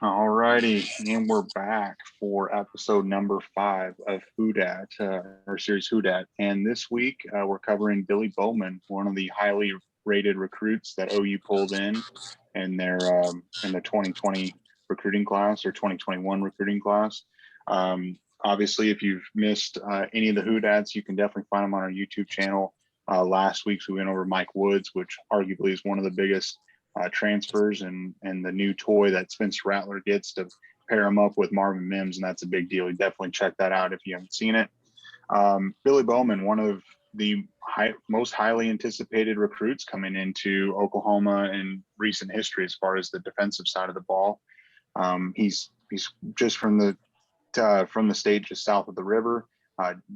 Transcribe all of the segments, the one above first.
All righty, and we're back for episode number 5 of Who Dat, our series Who Dat. And this week we're covering Billy Bowman, one of the highly rated recruits that OU pulled in the 2020 recruiting class or 2021 recruiting class. Obviously, if you've missed any of the Who Dats, you can definitely find them on our YouTube channel. Last week we went over Mike Woods, which arguably is one of the biggest transfers and the new toy that Spencer Rattler gets to pair him up with Marvin Mims, and that's a big deal. You definitely check that out if you haven't seen it. Billy Bowman, one of the most highly anticipated recruits coming into Oklahoma in recent history as far as the defensive side of the ball. He's just from the state just south of the river.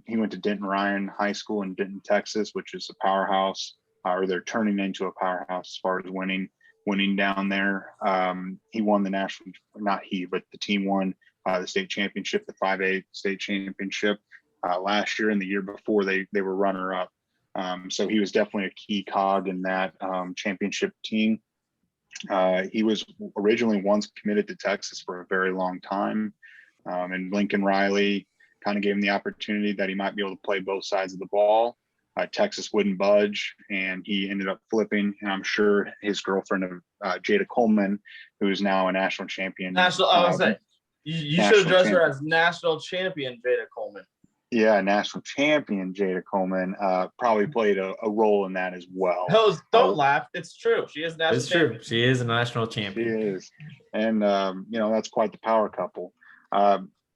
He went to Denton Ryan High School in Denton, Texas, which is a powerhouse, or they're turning into a powerhouse as far as winning down there. He won the national, not he, but the team won the state championship, the 5A state championship last year, and the year before they were runner up. So he was definitely a key cog in that championship team. He was originally once committed to Texas for a very long time. And Lincoln Riley kind of gave him the opportunity that he might be able to play both sides of the ball. Texas wouldn't budge, and he ended up flipping. And I'm sure his girlfriend, Jada Coleman, who is now a national champion. I was say you should address her as national champion Jada Coleman. Yeah, national champion Jada Coleman probably played a role in that as well. Don't laugh. It's true. She is national. It's true. She is a national champion. She is, and that's quite the power couple.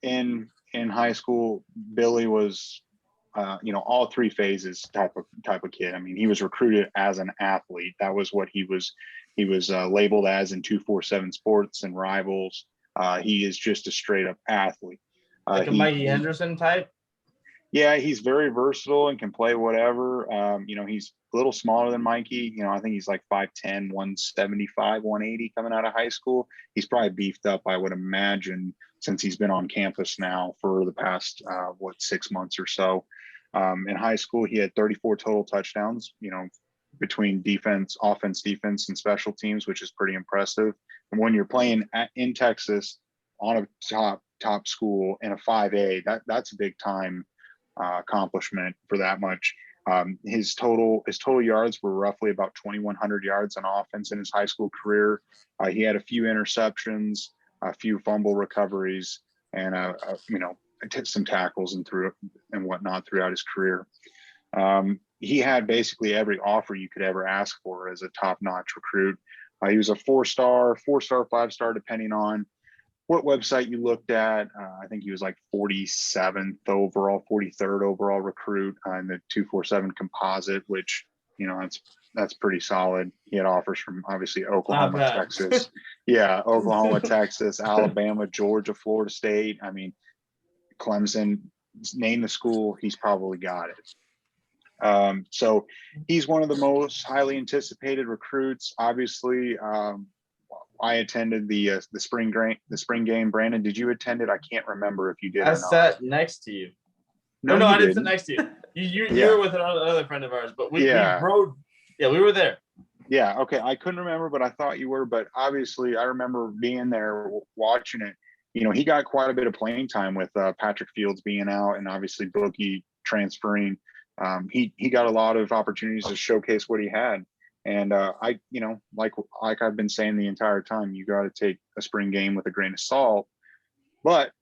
In high school, Billy was. All three phases type of kid. I mean, he was recruited as an athlete. That was what he was labeled as in 247 Sports and Rivals. He is just a straight up athlete. Like a Mikey Henderson type? Yeah, he's very versatile and can play whatever. He's a little smaller than Mikey. I think he's like 5'10", 175, 180 coming out of high school. He's probably beefed up, I would imagine, since he's been on campus now for the past, 6 months or so. In high school, he had 34 total touchdowns, between offense, defense, and special teams, which is pretty impressive. And when you're playing in Texas on a top school in a 5A, that's a big time accomplishment for that much. His total yards were roughly about 2,100 yards on offense in his high school career. He had a few interceptions, a few fumble recoveries, and some tackles and whatnot throughout his career. He had basically every offer you could ever ask for as a top-notch recruit. He was a 4-star, 5-star, depending on what website you looked at. I think he was like 47th overall, 43rd overall recruit in the 247 composite, which, that's pretty solid. He had offers from obviously Oklahoma, Texas. Yeah, Oklahoma, Texas, Alabama, Georgia, Florida State. I mean, Clemson, name the school, he's probably got it. So he's one of the most highly anticipated recruits. Obviously, I attended the spring game. Brandon, did you attend it? I can't remember if you did. I sat next to you. No, I didn't sit next to you. You were with another friend of ours, but we rode. Yeah, we were there. Yeah, okay. I couldn't remember, but I thought you were. But obviously, I remember being there watching it. He got quite a bit of playing time with Patrick Fields being out, and obviously Bookie transferring. He got a lot of opportunities to showcase what he had. And like I've been saying the entire time, you got to take a spring game with a grain of salt. But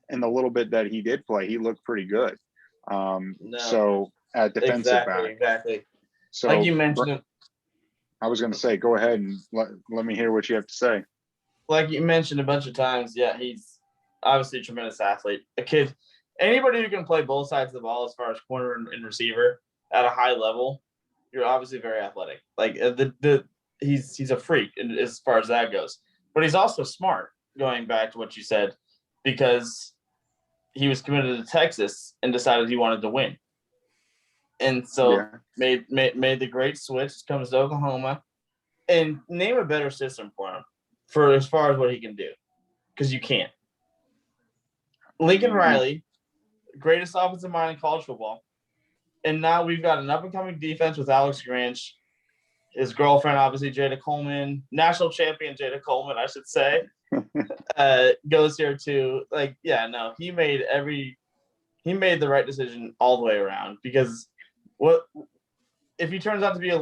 in the little bit that he did play, he looked pretty good. So at defensive back, exactly. So like you mentioned, I was going to say, go ahead and let me hear what you have to say. Like you mentioned a bunch of times, yeah, he's obviously a tremendous athlete. A kid, anybody who can play both sides of the ball as far as corner and receiver at a high level, you're obviously very athletic. Like he's a freak as far as that goes. But he's also smart, going back to what you said, because he was committed to Texas and decided he wanted to win. And so made the great switch, comes to Oklahoma, and name a better system for him for as far as what he can do, because you can't. Lincoln Riley, greatest offensive mind in college football, and now we've got an up-and-coming defense with Alex Grinch, his girlfriend, obviously, Jada Coleman, national champion Jada Coleman, I should say. goes here too. Like, yeah, no, he made the right decision all the way around, because what if he turns out to be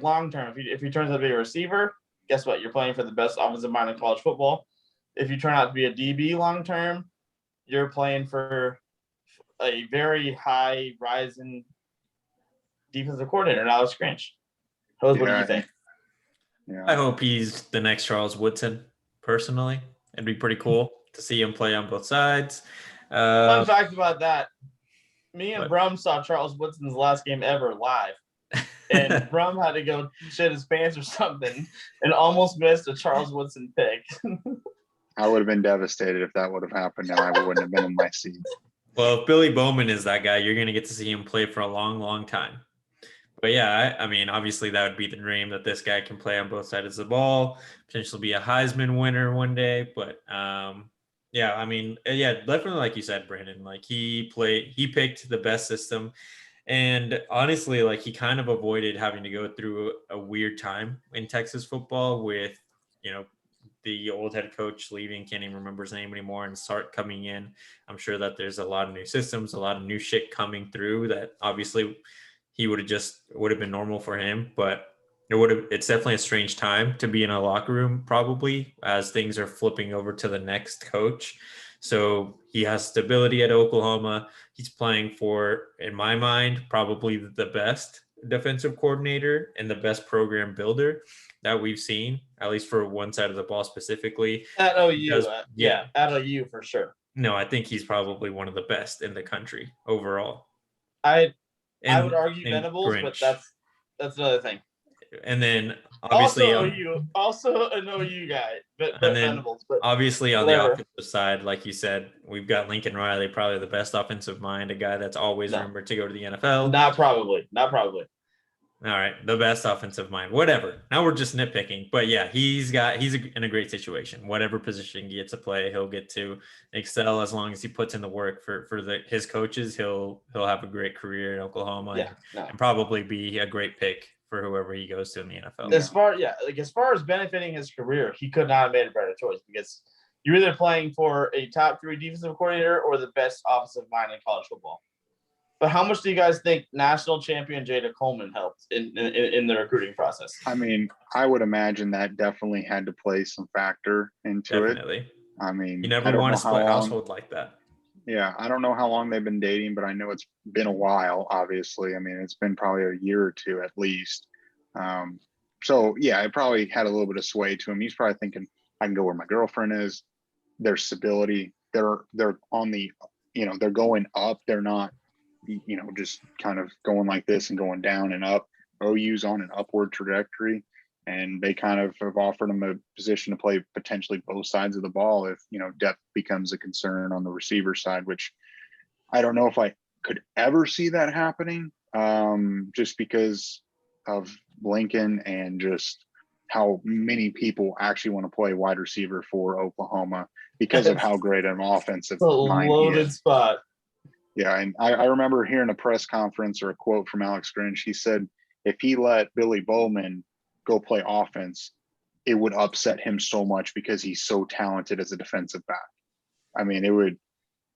long term, if he turns out to be a receiver, guess what? You're playing for the best offensive mind in college football. If you turn out to be a DB long term, you're playing for a very high rising defensive coordinator, Alex Grinch. What do you think? Yeah. I hope he's the next Charles Woodson, personally. It'd be pretty cool to see him play on both sides. Fun fact about that, me and Brum saw Charles Woodson's last game ever live. And Brum had to go shit his pants or something and almost missed a Charles Woodson pick. I would have been devastated if that would have happened, and I wouldn't have been in my seat. Well, if Billy Bowman is that guy, you're going to get to see him play for a long, long time. But yeah, I mean, obviously that would be the dream, that this guy can play on both sides of the ball, potentially be a Heisman winner one day. But yeah, I mean, yeah, definitely like you said, Brandon, like he picked the best system. And honestly, like he kind of avoided having to go through a weird time in Texas football with, the old head coach leaving, can't even remember his name anymore, and Sark coming in. I'm sure that there's a lot of new systems, a lot of new shit coming through that obviously would have been normal for him, but it's definitely a strange time to be in a locker room, probably, as things are flipping over to the next coach. So he has stability at Oklahoma. He's playing for, in my mind, probably the best defensive coordinator and the best program builder that we've seen, at least for one side of the ball specifically. At OU, at OU for sure. No, I think he's probably one of the best in the country overall. I would argue Venables, Grinch. But that's another thing. And then obviously also an OU guy, but Venables. But obviously on the offensive side, like you said, we've got Lincoln Riley, probably the best offensive mind, a guy that's always rumored to go to the NFL. Not probably. All right, the best offensive mind, whatever. Now we're just nitpicking, but yeah, he's in a great situation. Whatever position he gets to play, he'll get to excel as long as he puts in the work for his coaches. He'll have a great career in Oklahoma and probably be a great pick for whoever he goes to in the NFL. As far as benefiting his career, he could not have made a better choice, because you're either playing for a top 3 defensive coordinator or the best offensive mind in college football. But how much do you guys think national champion Jada Coleman helped in the recruiting process? I mean, I would imagine that definitely had to play some factor into it. I mean, you never want to split household like that. Yeah, I don't know how long they've been dating, but I know it's been a while, obviously. I mean, it's been probably a year or two at least. So, yeah, it probably had a little bit of sway to him. He's probably thinking, I can go where my girlfriend is. There's stability. They're on the, they're going up. They're not, just kind of going like this and going down and up. OU's on an upward trajectory, and they kind of have offered him a position to play potentially both sides of the ball if, depth becomes a concern on the receiver side, which I don't know if I could ever see that happening, just because of Lincoln and just how many people actually want to play wide receiver for Oklahoma because of how great an offensive mind he is. Loaded spot. Yeah, and I remember hearing a press conference or a quote from Alex Grinch. He said if he let Billy Bowman go play offense, it would upset him so much because he's so talented as a defensive back. I mean,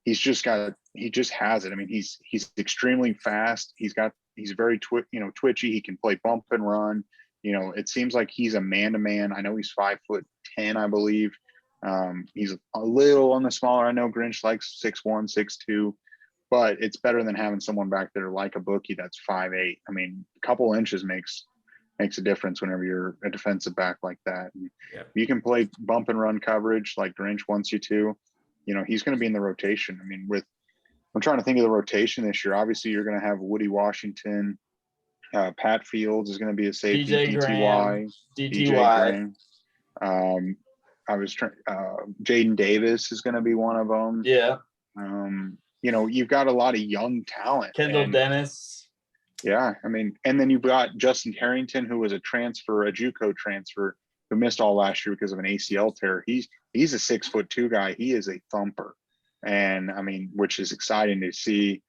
he just has it. I mean, he's extremely fast. He's very twitchy. He can play bump and run. It seems like he's a man-to-man. I know he's 5'10", I believe. He's a little on the smaller. I know Grinch likes 6'1", 6'2". But it's better than having someone back there like a bookie that's 5'8". I mean, a couple inches makes a difference whenever you're a defensive back like that. And you can play bump and run coverage like Grinch wants you to. He's going to be in the rotation. I mean, I'm trying to think of the rotation this year. Obviously, you're going to have Woody Washington. Pat Fields is going to be a safety. DTY. Graham. Jaden Davis is going to be one of them. Yeah. You've got a lot of young talent. Kendall Dennis. Yeah, I mean, and then you've got Justin Harrington, who was a JUCO transfer, who missed all last year because of an ACL tear. He's a 6'2" guy. He is a thumper, and I mean, which is exciting to see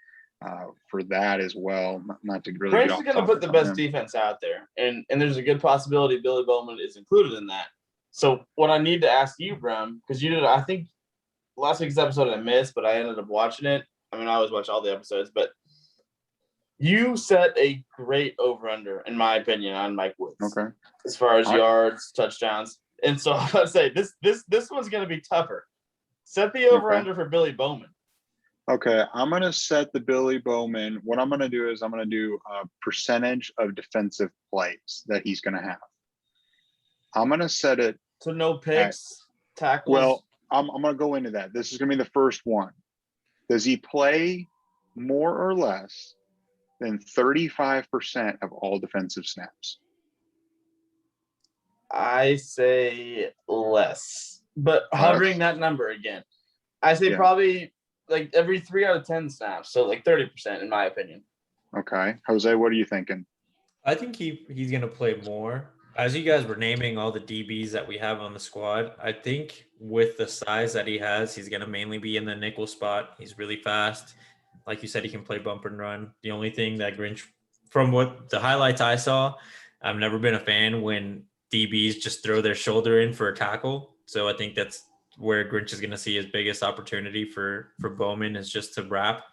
for that as well. Not to really. Grinch is going to put the best defense out there, and there's a good possibility Billy Bowman is included in that. So what I need to ask you, Bram, because you did, I think last week's episode I missed, but I ended up watching it. I mean, I always watch all the episodes, but you set a great over-under, in my opinion, on Mike Woods. Okay. As far as yards, touchdowns. And so I would say this one's going to be tougher. Set the over-under for Billy Bowman. Okay, I'm going to set the Billy Bowman. What I'm going to do is I'm going to do a percentage of defensive plays that he's going to have. I'm going to set it. So no picks, tackles. Well, I'm going to go into that. This is going to be the first one. Does he play more or less than 35% of all defensive snaps? I say less, but hovering that number again. I say probably like every 3 out of 10 snaps. So like 30% in my opinion. Okay. Jose, what are you thinking? I think he's going to play more. As you guys were naming all the DBs that we have on the squad, I think with the size that he has, he's going to mainly be in the nickel spot. He's really fast. Like you said, he can play bump and run. The only thing that Grinch, from what the highlights I saw, I've never been a fan when DBs just throw their shoulder in for a tackle. So I think that's where Grinch is going to see his biggest opportunity for Bowman is just to wrap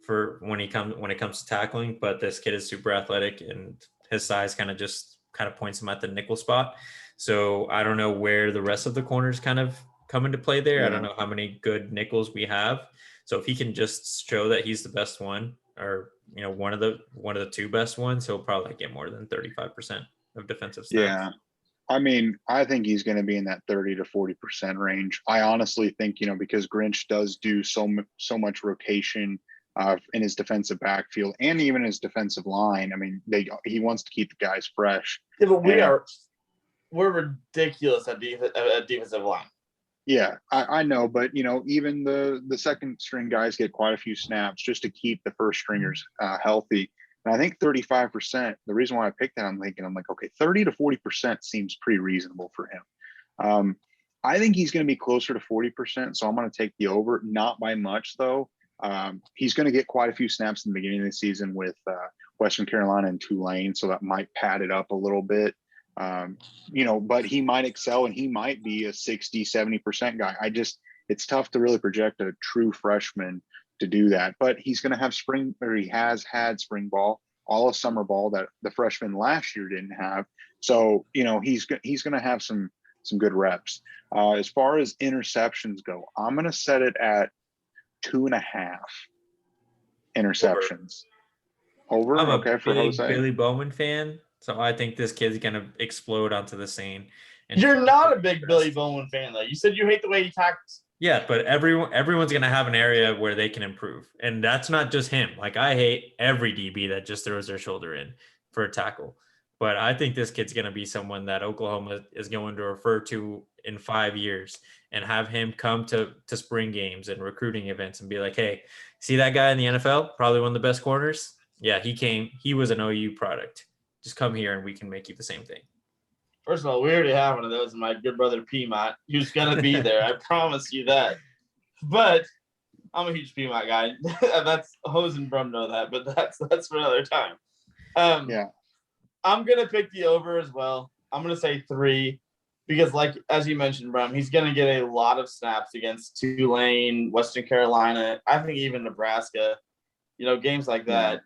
for when it comes to tackling. But this kid is super athletic and his size kind of points him at the nickel spot. So I don't know where the rest of the corners kind of come into play there. I don't know how many good nickels we have. So if he can just show that he's the best one, or one of the two best ones, he'll probably get more than 35% of defensive snaps. Yeah. I mean, I think he's going to be in that 30 to 40% range. I honestly think, because Grinch does do so much rotation in his defensive backfield and even his defensive line. I mean, he wants to keep the guys fresh. Yeah, but we're ridiculous at defensive line. Yeah, I know, but even the second string guys get quite a few snaps just to keep the first stringers healthy. And I think 35%, the reason why I picked that, I'm like, okay, 30 to 40% seems pretty reasonable for him. I think he's going to be closer to 40%. So I'm going to take the over, not by much though. He's going to get quite a few snaps in the beginning of the season with Western Carolina and Tulane. So that might pad it up a little bit. But he might excel and he might be a 60, 70% guy. It's tough to really project a true freshman to do that, but he's going to have he has had spring ball, all of summer ball that the freshman last year didn't have. So, he's going to have some good reps. As far as interceptions go, I'm going to set it at 2.5 interceptions. Over. I'm a okay, for big Jose. Billy Bowman fan, so I think this kid's going to explode onto the scene. You're not a big Billy Bowman fan, though. You said you hate the way he tackles. Yeah, but everyone's going to have an area where they can improve. And that's not just him. Like, I hate every DB that just throws their shoulder in for a tackle. But I think this kid's going to be someone that Oklahoma is going to refer to in 5 years and have him come to spring games and recruiting events and be like, hey, see that guy in the NFL? Probably one of the best corners. Yeah, he was an OU product. Just come here and we can make you the same thing. First of all, we already have one of those in my good brother Piedmont, who's going to be there. I promise you that. But I'm a huge Piedmont guy. That's Hose and Brum know that, but that's for another time. Yeah. I'm going to pick the over as well. I'm going to say 3 because, like, as you mentioned, Brum, he's going to get a lot of snaps against Tulane, Western Carolina, I think even Nebraska, games like that.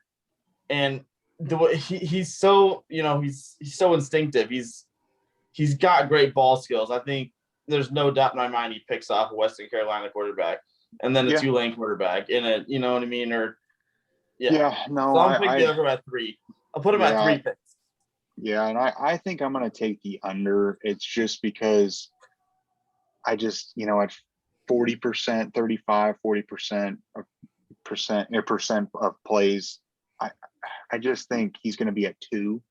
And the way he's so, he's so instinctive. He's got great ball skills. I think there's no doubt in my mind he picks off a Western Carolina quarterback and then a Tulane quarterback in it. You know what I mean? So I'm picking the over at 3. I'll put him at 3 picks. Yeah, and I think I'm going to take the under. It's just because I just, at 40%, 35, 40% of plays, I just think he's going to be at 2.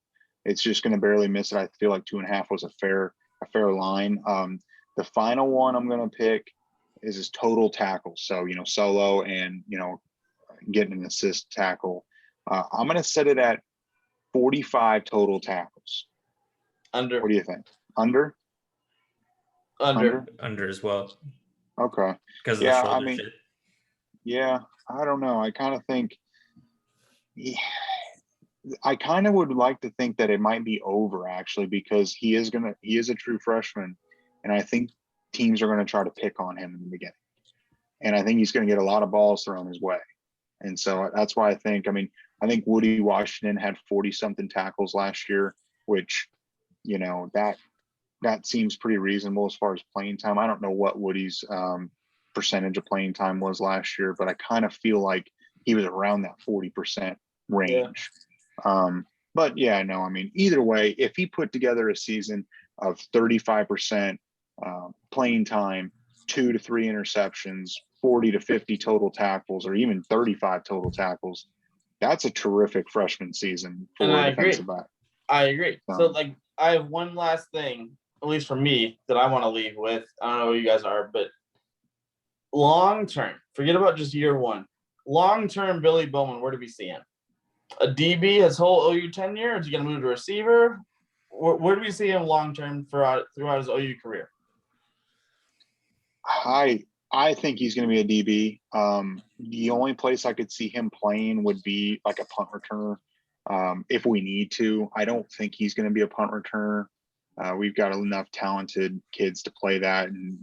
It's just going to barely miss it. I feel like 2.5 was a fair line. The final one I'm going to pick is his total tackles. So, solo and, getting an assist tackle. I'm going to set it at 45 total tackles. Under. What do you think? Under as well. Okay. Because of the shoulder shit. Yeah, I don't know. I kind of think I kind of would like to think that it might be over actually, because he is a true freshman and I think teams are going to try to pick on him in the beginning. And I think he's going to get a lot of balls thrown his way. And so that's why I think Woody Washington had 40-something tackles last year, which, that seems pretty reasonable as far as playing time. I don't know what Woody's percentage of playing time was last year, but I kind of feel like he was around that 40% range. Yeah. But yeah, no, either way, if he put together a season of 35% playing time, 2 to 3 interceptions, 40 to 50 total tackles, or even 35 total tackles, that's a terrific freshman season for a defensive back. I agree. So I have one last thing, at least for me, that I want to leave with. I don't know who you guys are, but long term, forget about just year one. Long term, Billy Bowman, where do we see him? A DB his whole OU tenure? Is he going to move to receiver? Where do we see him long term throughout his OU career? I think he's going to be a DB. The only place I could see him playing would be like a punt returner. If we need to. I don't think he's going to be a punt returner. We've got enough talented kids to play that. And,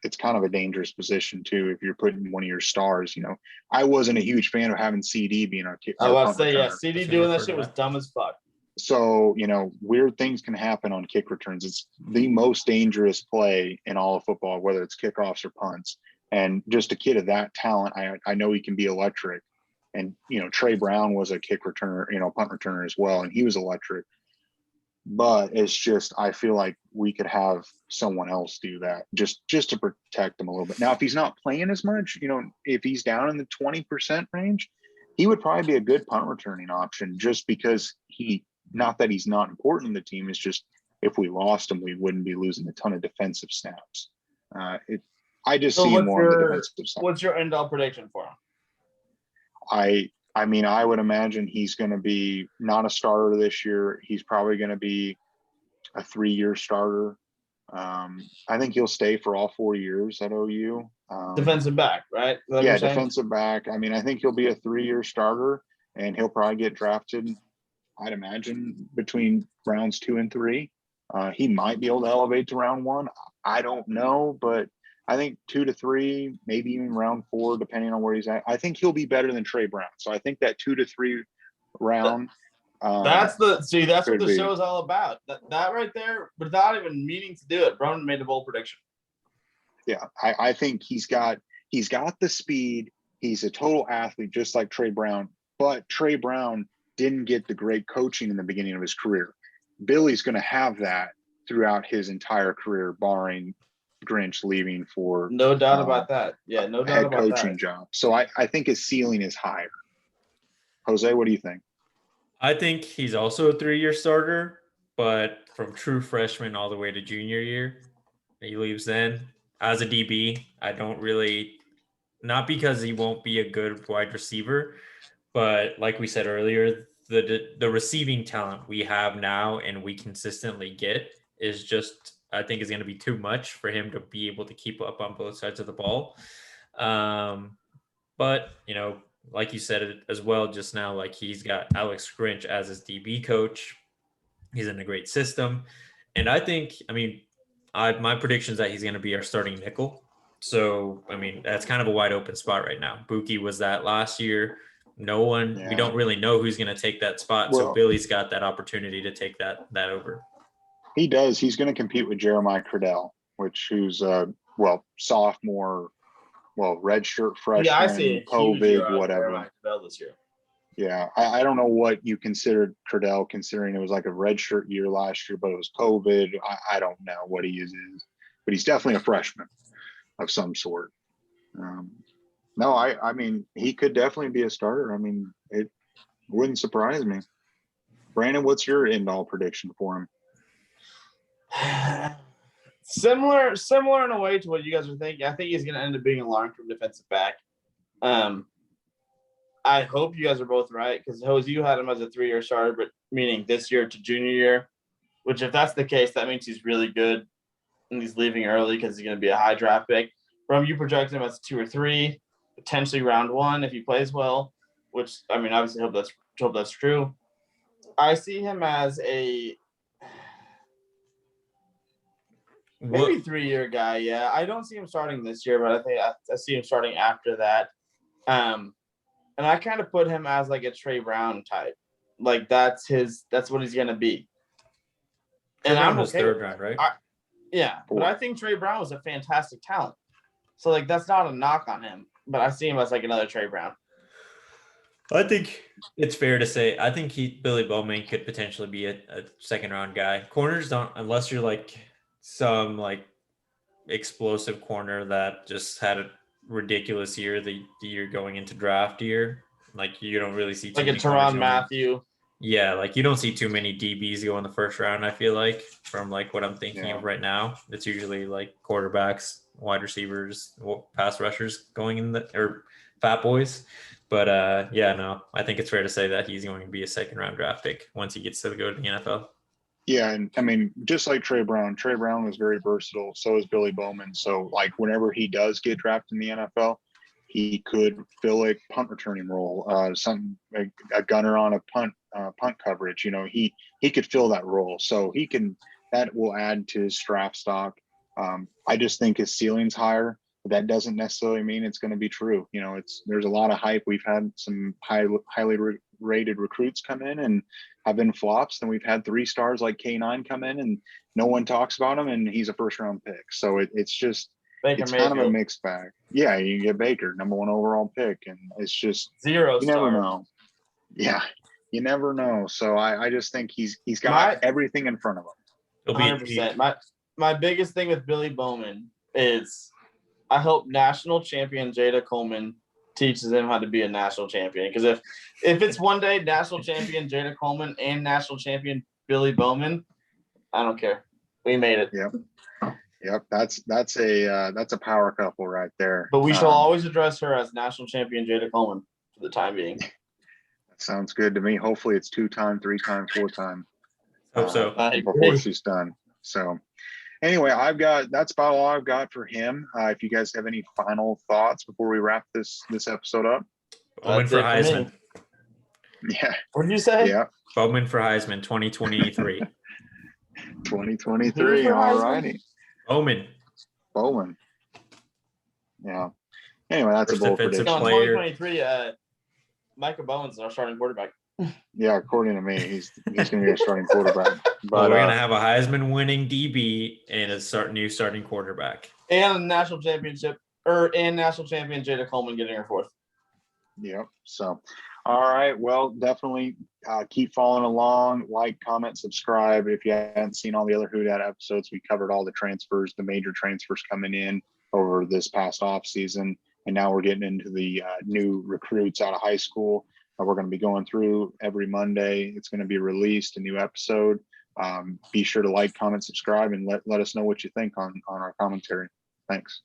it's kind of a dangerous position too if you're putting one of your stars. I wasn't a huge fan of having CD being our kick. I was about to say, yeah, CD doing that shit was dumb as fuck. So, weird things can happen on kick returns. It's the most dangerous play in all of football, whether it's kickoffs or punts. And just a kid of that talent, I know he can be electric. And, Trey Brown was a kick returner, punt returner as well, and he was electric. But it's just, I feel like we could have someone else do that just to protect him a little bit. Now, if he's not playing as much, if he's down in the 20% range, he would probably be a good punt returning option just because not that he's not important in the team. It's just if we lost him, we wouldn't be losing a ton of defensive snaps. I just see him more on the defensive side. What's your end-all prediction for him? I would imagine he's going to be not a starter this year. He's probably going to be a 3-year starter. I think he'll stay for all 4 years at OU. Defensive back, right? Yeah, defensive back. I think he'll be a 3-year starter, and he'll probably get drafted, I'd imagine, between rounds 2 and 3. He might be able to elevate to round 1. I don't know, but I think 2 to 3, maybe even round 4, depending on where he's at. I think he'll be better than Trey Brown. So I think that 2 to 3 round. That's what the show is all about. That right there, without even meaning to do it, Brown made a bold prediction. Yeah, I think he's got the speed. He's a total athlete, just like Trey Brown. But Trey Brown didn't get the great coaching in the beginning of his career. Billy's going to have that throughout his entire career, barring Grinch leaving for no doubt about that. Yeah, no doubt about that. Head coaching job. So I think his ceiling is higher. Jose, what do you think? I think he's also a 3-year starter, but from true freshman all the way to junior year, he leaves then. As a DB, I don't really, not because he won't be a good wide receiver, but like we said earlier, the receiving talent we have now and we consistently get is just, I think, is going to be too much for him to be able to keep up on both sides of the ball. But, like you said it as well just now, like he's got Alex Grinch as his DB coach. He's in a great system. And I think, my prediction is that he's going to be our starting nickel. So, that's kind of a wide open spot right now. Buki was that last year. We don't really know who's going to take that spot. So Billy's got that opportunity to take that over. He does. He's going to compete with Jeremiah Cradell, who's sophomore, redshirt freshman, yeah, I see COVID, whatever. This year. Yeah, I don't know what you considered Cradell, considering it was like a redshirt year last year, but it was COVID. I don't know what he is, but he's definitely a freshman of some sort. No, he could definitely be a starter. It wouldn't surprise me. Brandon, what's your end-all prediction for him? Similar in a way to what you guys are thinking. I think he's going to end up being a long-term defensive back. I hope you guys are both right, because Jose, you had him as a 3-year starter, but meaning this year to junior year, which if that's the case, that means he's really good and he's leaving early because he's going to be a high draft pick. From you project him as 2 or 3, potentially round 1 if he plays well, which obviously hope that's true. I see him as Maybe 3-year guy. Yeah, I don't see him starting this year, but I think I see him starting after that. And I kind of put him as like a Trey Brown type. Like that's what he's gonna be. Trey And Brown I'm was okay. third round, right? But I think Trey Brown was a fantastic talent. So like that's not a knock on him, but I see him as like another Trey Brown. I think it's fair to say I think Billy Bowman could potentially be a second round guy. Corners don't, unless you're like some like explosive corner that just had a ridiculous year the year going into draft year. Like you don't really see too Like a many corners Teron Matthew. Yeah, like you don't see too many DBs go in the first round, I feel like, from like what I'm thinking of right now. It's usually like quarterbacks, wide receivers, pass rushers going in or fat boys. But no, I think it's fair to say that he's going to be a second round draft pick once he gets to go to the NFL. Yeah, and I mean, just like Trey Brown was very versatile. So is Billy Bowman. So like whenever he does get drafted in the NFL, he could fill a punt returning role, a gunner on a punt coverage. You know, he could fill that role. So that will add to his draft stock. I just think his ceiling's higher. But that doesn't necessarily mean it's going to be true. You know, there's a lot of hype. We've had some highly rated recruits come in and have been flops. Then we've had 3 stars like K9 come in and no one talks about him, and he's a first round pick. So it's just Baker it's Mayfield. kind of a mixed bag. Yeah, you get Baker, number 1 overall pick, and it's just 0 you star. never know. Yeah, you never know. So I just think he's got everything in front of him. 100%. My biggest thing with Billy Bowman is I hope national champion Jada Coleman teaches him how to be a national champion. Because if it's one day national champion Jada Coleman and national champion Billy Bowman, I don't care. We made it. Yep. That's a power couple right there. But we shall always address her as national champion Jada Coleman for the time being. That sounds good to me. Hopefully it's 2-time, 3-time, 4-time. Hope so. Before she's done. So anyway, that's about all I've got for him. If you guys have any final thoughts before we wrap this episode up. Bowman for Heisman. Yeah. What did you say? Yeah. Bowman for Heisman 2023. 2023. All righty. Bowman. Yeah. Anyway, that's First a bold defensive prediction. player. 2023, Micah Bowen's our starting quarterback. Yeah, according to me, he's going to be a starting quarterback. But we're going to have a Heisman winning DB and a new starting quarterback. And a national championship, and national champion Jada Coleman getting her 4th. Yep. So, all right. Well, definitely keep following along. Like, comment, subscribe. If you haven't seen all the other Who Dat episodes, we covered all the transfers, the major transfers coming in over this past off season. And now we're getting into the new recruits out of high school. We're going to be going through every Monday. It's going to be released, a new episode. Be sure to like, comment, subscribe, and let us know what you think on our commentary. Thanks.